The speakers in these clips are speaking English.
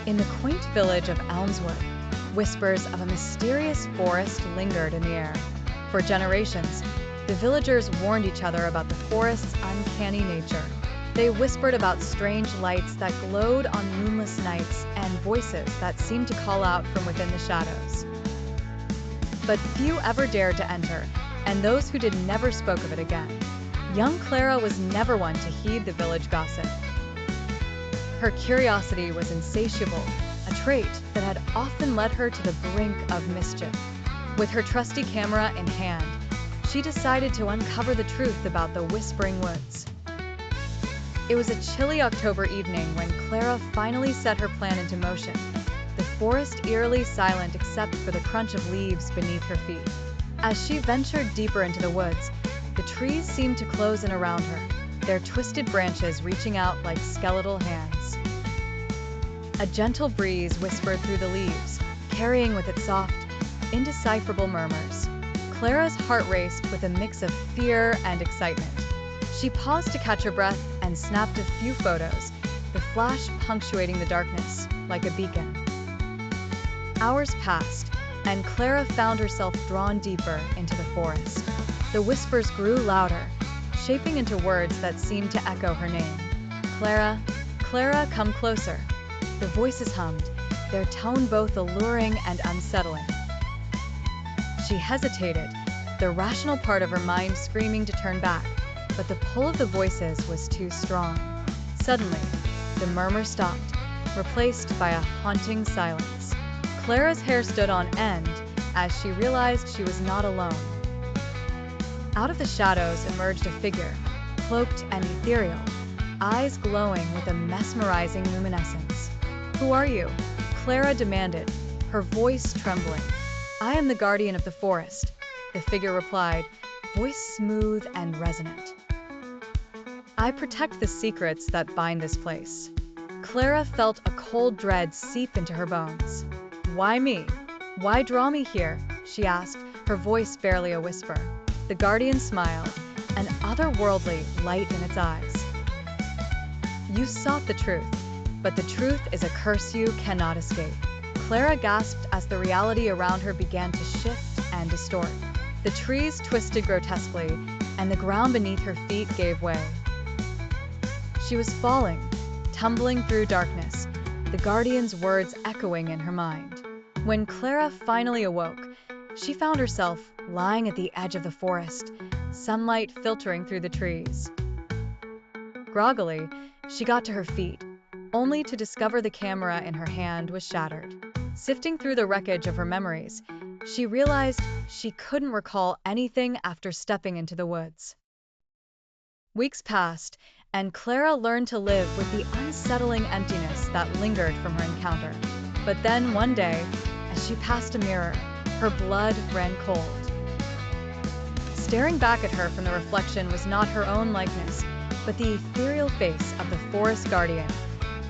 In the quaint village of Elmswood, whispers of a mysterious forest lingered in the air. For generations, the villagers warned each other about the forest's uncanny nature. They whispered about strange lights that glowed on moonless nights and voices that seemed to call out from within the shadows. But few ever dared to enter, and those who did never spoke of it again. Young Clara was never one to heed the village gossip. Her curiosity was insatiable, a trait that had often led her to the brink of mischief. With her trusty camera in hand, she decided to uncover the truth about the Whispering Woods. It was a chilly October evening when Clara finally set her plan into motion, the forest eerily silent except for the crunch of leaves beneath her feet. As she ventured deeper into the woods, the trees seemed to close in around her, their twisted branches reaching out like skeletal hands. A gentle breeze whispered through the leaves, carrying with it soft, indecipherable murmurs. Clara's heart raced with a mix of fear and excitement. She paused to catch her breath and snapped a few photos, the flash punctuating the darkness like a beacon. Hours passed, and Clara found herself drawn deeper into the forest. The whispers grew louder, shaping into words that seemed to echo her name. Clara, Clara, come closer. The voices hummed, their tone both alluring and unsettling. She hesitated, the rational part of her mind screaming to turn back, but the pull of the voices was too strong. Suddenly, the murmur stopped, replaced by a haunting silence. Clara's hair stood on end as she realized she was not alone. Out of the shadows emerged a figure, cloaked and ethereal, eyes glowing with a mesmerizing luminescence. "Who are you?" Clara demanded, her voice trembling. "I am the guardian of the forest," the figure replied, voice smooth and resonant. "I protect the secrets that bind this place." Clara felt a cold dread seep into her bones. "Why me? Why draw me here?" she asked, her voice barely a whisper. The guardian smiled, an otherworldly light in its eyes. "You sought the truth, but the truth is a curse you cannot escape." Clara gasped as the reality around her began to shift and distort. The trees twisted grotesquely, and the ground beneath her feet gave way. She was falling, tumbling through darkness, the guardian's words echoing in her mind. When Clara finally awoke, she found herself lying at the edge of the forest, sunlight filtering through the trees. Groggily, she got to her feet, only to discover the camera in her hand was shattered. Sifting through the wreckage of her memories, she realized she couldn't recall anything after stepping into the woods. Weeks passed, and Clara learned to live with the unsettling emptiness that lingered from her encounter. But then one day, as she passed a mirror, her blood ran cold. Staring back at her from the reflection was not her own likeness, but the ethereal face of the forest guardian,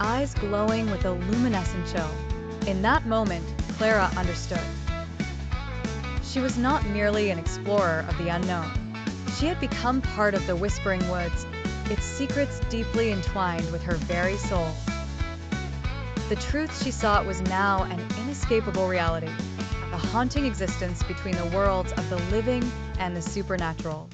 eyes glowing with a luminescent chill. In that moment, Clara understood. She was not merely an explorer of the unknown. She had become part of the Whispering Woods, its secrets deeply entwined with her very soul. The truth she sought was now an inescapable reality, a haunting existence between the worlds of the living and the supernatural.